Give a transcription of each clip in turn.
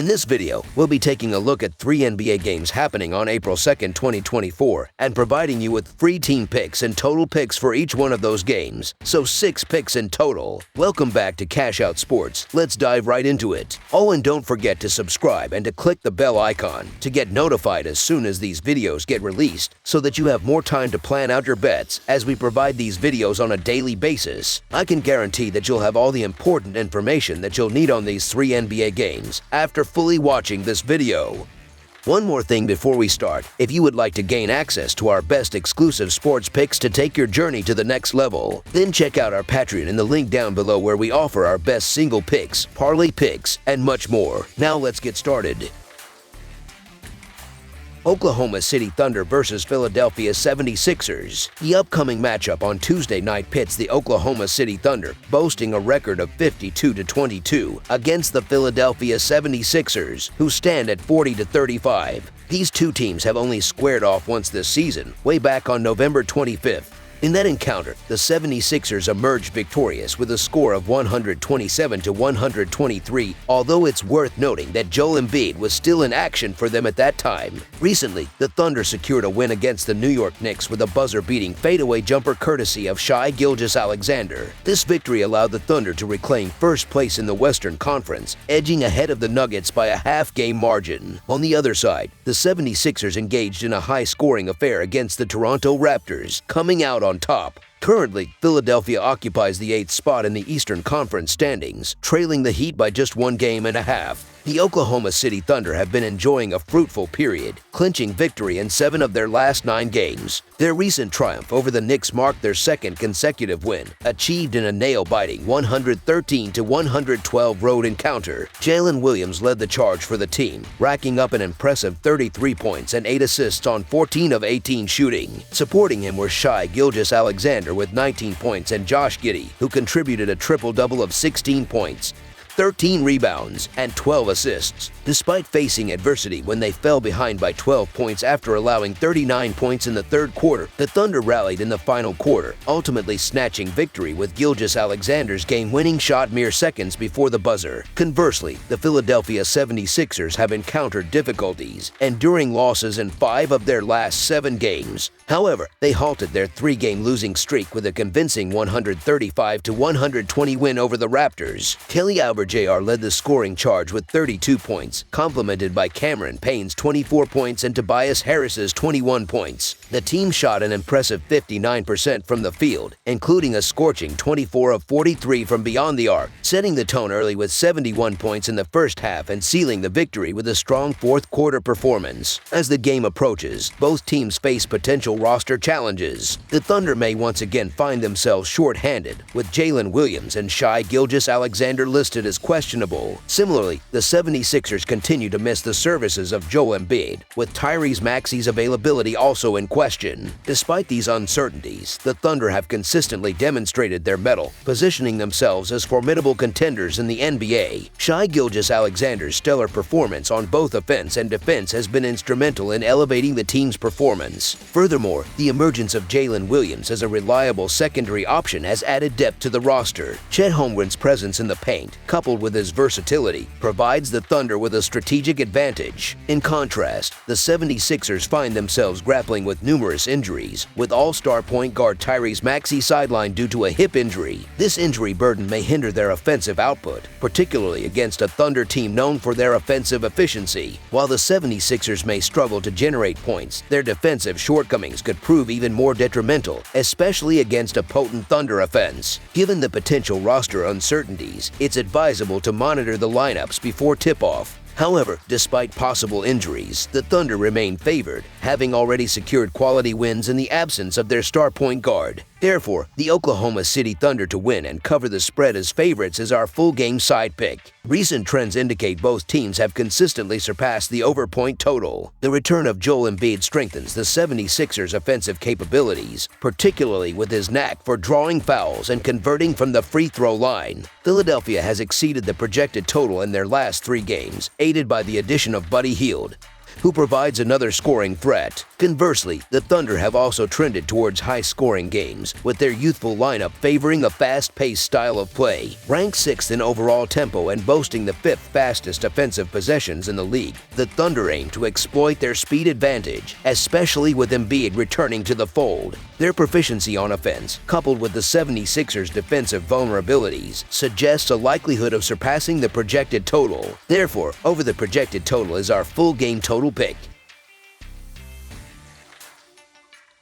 In this video, we'll be taking a look at 3 NBA games happening on April 2nd, 2024, and providing you with free team picks and total picks for each one of those games, so 6 picks in total. Welcome back to Cash Out Sports. Let's dive right into it. Oh, and don't forget to subscribe and to click the bell icon to get notified as soon as these videos get released, so that you have more time to plan out your bets as we provide these videos on a daily basis. I can guarantee that you'll have all the important information that you'll need on these 3 NBA games after fully watching this video. One more thing before we start: if you would like to gain access to our best exclusive sports picks to take your journey to the next level, then check out our Patreon in the link down below, where we offer our best single picks, parlay picks, and much more. Now let's get started. Oklahoma City Thunder versus Philadelphia 76ers. The upcoming matchup on Tuesday night pits the Oklahoma City Thunder, boasting a record of 52-22, against the Philadelphia 76ers, who stand at 40-35. These two teams have only squared off once this season, way back on November 25th. In that encounter, the 76ers emerged victorious with a score of 127-123, although it's worth noting that Joel Embiid was still in action for them at that time. Recently, the Thunder secured a win against the New York Knicks with a buzzer-beating fadeaway jumper courtesy of Shai Gilgeous-Alexander. This victory allowed the Thunder to reclaim first place in the Western Conference, edging ahead of the Nuggets by a half-game margin. On the other side, the 76ers engaged in a high-scoring affair against the Toronto Raptors, coming out on top. Currently, Philadelphia occupies the 8th spot in the Eastern Conference standings, trailing the Heat by just 1 game and a half. The Oklahoma City Thunder have been enjoying a fruitful period, clinching victory in 7 of their last 9 games. Their recent triumph over the Knicks marked their 2nd consecutive win, achieved in a nail-biting 113-112 road encounter. Jalen Williams led the charge for the team, racking up an impressive 33 points and 8 assists on 14 of 18 shooting. Supporting him were Shai Gilgeous-Alexander with 19 points and Josh Giddey, who contributed a triple-double of 16 points, 13 rebounds, and 12 assists. Despite facing adversity when they fell behind by 12 points after allowing 39 points in the third quarter, the Thunder rallied in the final quarter, ultimately snatching victory with Gilgeous-Alexander's game-winning shot mere seconds before the buzzer. Conversely, the Philadelphia 76ers have encountered difficulties, enduring losses in 5 of their last 7 games. However, they halted their 3-game losing streak with a convincing 135-120 win over the Raptors. Kelly Jr. led the scoring charge with 32 points, complemented by Cameron Payne's 24 points and Tobias Harris's 21 points. The team shot an impressive 59% from the field, including a scorching 24 of 43 from beyond the arc, setting the tone early with 71 points in the first half and sealing the victory with a strong fourth-quarter performance. As the game approaches, both teams face potential roster challenges. The Thunder may once again find themselves short-handed, with Jalen Williams and Shai Gilgeous-Alexander listed as questionable. Similarly, the 76ers continue to miss the services of Joel Embiid, with Tyrese Maxey's availability also in question. Despite these uncertainties, the Thunder have consistently demonstrated their mettle, positioning themselves as formidable contenders in the NBA. Shai Gilgeous-Alexander's stellar performance on both offense and defense has been instrumental in elevating the team's performance. Furthermore, the emergence of Jalen Williams as a reliable secondary option has added depth to the roster. Chet Holmgren's presence in the paint, coupled with his versatility, provides the Thunder with a strategic advantage. In contrast, the 76ers find themselves grappling with numerous injuries, with all-star point guard Tyrese Maxey sidelined due to a hip injury. This injury burden may hinder their offensive output, particularly against a Thunder team known for their offensive efficiency. While the 76ers may struggle to generate points, their defensive shortcomings could prove even more detrimental, especially against a potent Thunder offense. Given the potential roster uncertainties, it's advisable to monitor the lineups before tip-off. However, despite possible injuries, the Thunder remain favored, having already secured quality wins in the absence of their star point guard. Therefore, the Oklahoma City Thunder to win and cover the spread as favorites is our full-game side pick. Recent trends indicate both teams have consistently surpassed the over-point total. The return of Joel Embiid strengthens the 76ers' offensive capabilities, particularly with his knack for drawing fouls and converting from the free throw line. Philadelphia has exceeded the projected total in their last 3 games, aided by the addition of Buddy Hield. who provides another scoring threat. Conversely, the Thunder have also trended towards high-scoring games, with their youthful lineup favoring a fast-paced style of play. Ranked 6th in overall tempo and boasting the 5th fastest offensive possessions in the league, the Thunder aim to exploit their speed advantage, especially with Embiid returning to the fold. Their proficiency on offense, coupled with the 76ers' defensive vulnerabilities, suggests a likelihood of surpassing the projected total. Therefore, over the projected total is our full game total pick.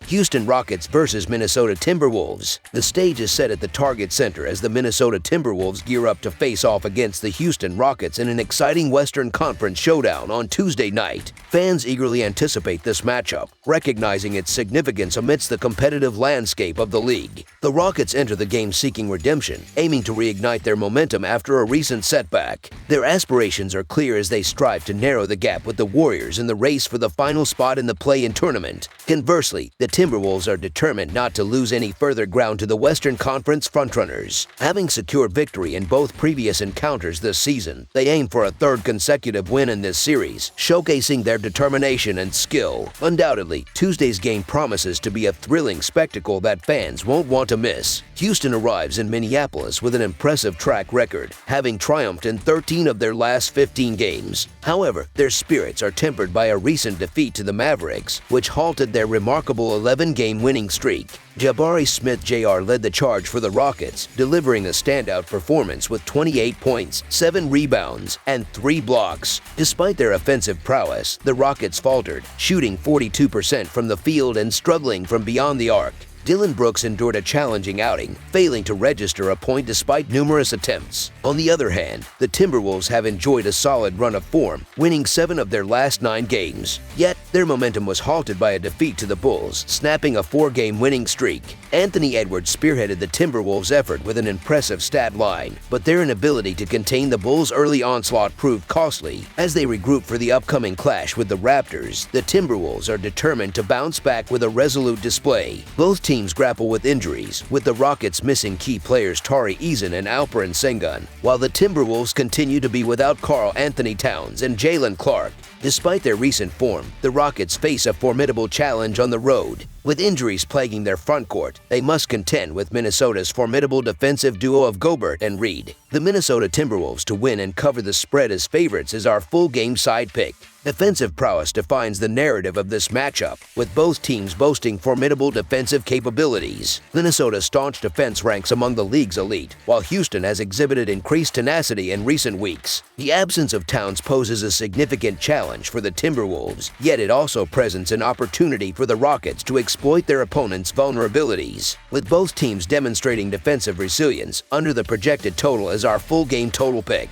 Houston Rockets versus Minnesota Timberwolves. The stage is set at the Target Center as the Minnesota Timberwolves gear up to face off against the Houston Rockets in an exciting Western Conference showdown on Tuesday night. Fans eagerly anticipate this matchup, recognizing its significance amidst the competitive landscape of the league. The Rockets enter the game seeking redemption, aiming to reignite their momentum after a recent setback. Their aspirations are clear as they strive to narrow the gap with the Warriors in the race for the final spot in the play-in tournament. Conversely, the Timberwolves are determined not to lose any further ground to the Western Conference frontrunners. Having secured victory in both previous encounters this season, they aim for a third consecutive win in this series, showcasing their determination and skill. Undoubtedly, Tuesday's game promises to be a thrilling spectacle that fans won't want to miss. Houston arrives in Minneapolis with an impressive track record, having triumphed in 13 of their last 15 games. However, their spirits are tempered by a recent defeat to the Mavericks, which halted their remarkable 11-game winning streak. Jabari Smith Jr. led the charge for the Rockets, delivering a standout performance with 28 points, 7 rebounds, and 3 blocks. Despite their offensive prowess, the Rockets faltered, shooting 42% from the field and struggling from beyond the arc. Dillon Brooks endured a challenging outing, failing to register a point despite numerous attempts. On the other hand, the Timberwolves have enjoyed a solid run of form, winning 7 of their last 9 games. Yet, their momentum was halted by a defeat to the Bulls, snapping a 4-game winning streak. Anthony Edwards spearheaded the Timberwolves' effort with an impressive stat line, but their inability to contain the Bulls' early onslaught proved costly. As they regroup for the upcoming clash with the Raptors, the Timberwolves are determined to bounce back with a resolute display. Both teams grapple with injuries, with the Rockets missing key players Tari Eason and Alperen Sengun, while the Timberwolves continue to be without Karl Anthony Towns and Jalen Clark. Despite their recent form, the Rockets face a formidable challenge on the road. With injuries plaguing their frontcourt, they must contend with Minnesota's formidable defensive duo of Gobert and Reed. The Minnesota Timberwolves to win and cover the spread as favorites is our full game side pick. Defensive prowess defines the narrative of this matchup, with both teams boasting formidable defensive capabilities. Minnesota's staunch defense ranks among the league's elite, while Houston has exhibited increased tenacity in recent weeks. The absence of Towns poses a significant challenge for the Timberwolves, yet it also presents an opportunity for the Rockets to exploit their opponents' vulnerabilities. With both teams demonstrating defensive resilience, under the projected total is our full game total pick.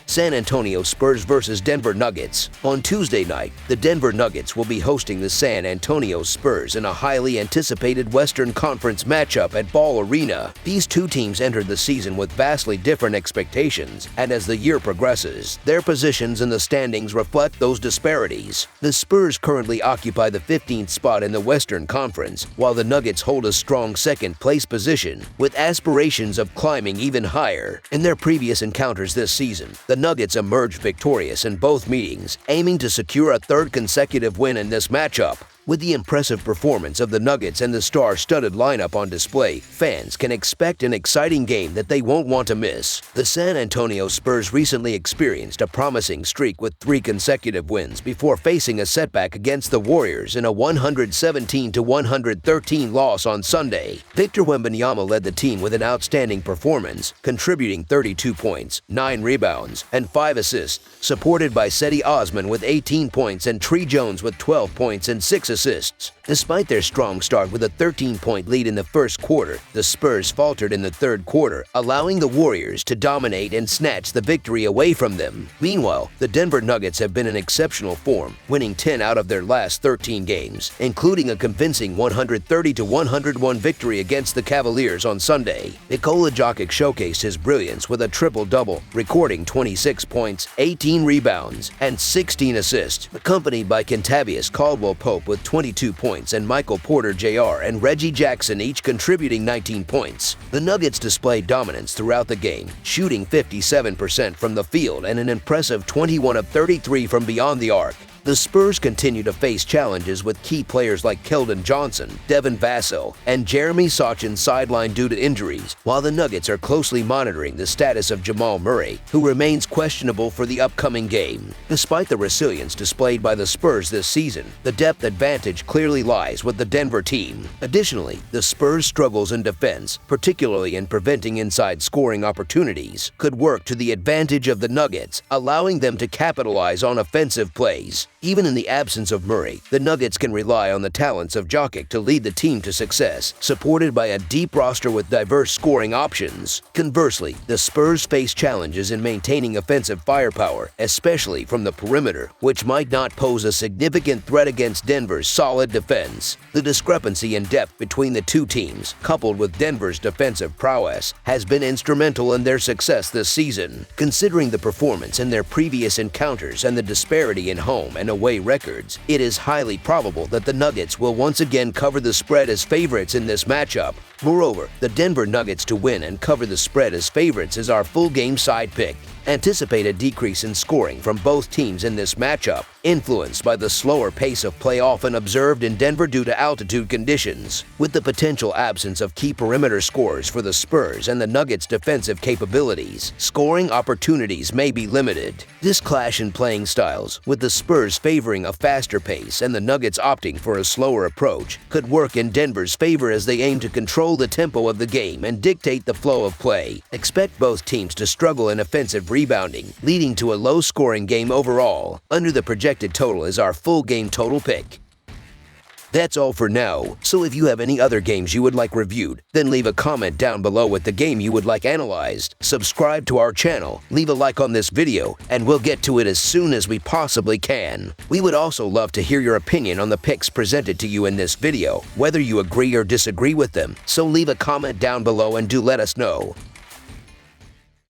San Antonio Spurs versus Denver Nuggets. On Tuesday night, the Denver Nuggets will be hosting the San Antonio Spurs in a highly anticipated Western Conference matchup at Ball Arena. These two teams entered the season with vastly different expectations, and as the year progresses, their positions in the standings reflect those disparities. The Spurs currently occupy the 15th spot in the Western Conference, while the Nuggets hold a strong second-place position, with aspirations of climbing even higher. In their previous encounters this season, the Nuggets emerged victorious in both meetings, aiming to secure a third consecutive win in this matchup. With the impressive performance of the Nuggets and the star-studded lineup on display, fans can expect an exciting game that they won't want to miss. The San Antonio Spurs recently experienced a promising streak with 3 consecutive wins before facing a setback against the Warriors in a 117-113 loss on Sunday. Victor Wembanyama led the team with an outstanding performance, contributing 32 points, 9 rebounds, and 5 assists, supported by Cedi Osman with 18 points and Tre Jones with 12 points and 6 assists. Despite their strong start with a 13-point lead in the first quarter, the Spurs faltered in the third quarter, allowing the Warriors to dominate and snatch the victory away from them. Meanwhile, the Denver Nuggets have been in exceptional form, winning 10 out of their last 13 games, including a convincing 130-101 victory against the Cavaliers on Sunday. Nikola Jokic showcased his brilliance with a triple-double, recording 26 points, 18 rebounds, and 16 assists, accompanied by Kentavious Caldwell-Pope with with 22 points, and Michael Porter Jr. and Reggie Jackson each contributing 19 points. The Nuggets displayed dominance throughout the game, shooting 57% from the field and an impressive 21 of 33 from beyond the arc. The Spurs continue to face challenges with key players like Keldon Johnson, Devin Vassell, and Jeremy Sochan sidelined due to injuries, while the Nuggets are closely monitoring the status of Jamal Murray, who remains questionable for the upcoming game. Despite the resilience displayed by the Spurs this season, the depth advantage clearly lies with the Denver team. Additionally, the Spurs' struggles in defense, particularly in preventing inside scoring opportunities, could work to the advantage of the Nuggets, allowing them to capitalize on offensive plays. Even in the absence of Murray, the Nuggets can rely on the talents of Jokic to lead the team to success, supported by a deep roster with diverse scoring options. Conversely, the Spurs face challenges in maintaining offensive firepower, especially from the perimeter, which might not pose a significant threat against Denver's solid defense. The discrepancy in depth between the two teams, coupled with Denver's defensive prowess, has been instrumental in their success this season. Considering the performance in their previous encounters and the disparity in home and away records, it is highly probable that the Nuggets will once again cover the spread as favorites in this matchup. Moreover, the Denver Nuggets to win and cover the spread as favorites is our full game side pick. Anticipate a decrease in scoring from both teams in this matchup, influenced by the slower pace of play often observed in Denver due to altitude conditions. With the potential absence of key perimeter scorers for the Spurs and the Nuggets' defensive capabilities, scoring opportunities may be limited. This clash in playing styles, with the Spurs favoring a faster pace and the Nuggets opting for a slower approach, could work in Denver's favor as they aim to control the tempo of the game and dictate the flow of play. Expect both teams to struggle in offensive rebounding, leading to a low-scoring game overall. Under the projected total is our full game total pick. That's all for now, so if you have any other games you would like reviewed, then leave a comment down below with the game you would like analyzed. Subscribe to our channel, leave a like on this video, and we'll get to it as soon as we possibly can. We would also love to hear your opinion on the picks presented to you in this video, whether you agree or disagree with them, so leave a comment down below and do let us know.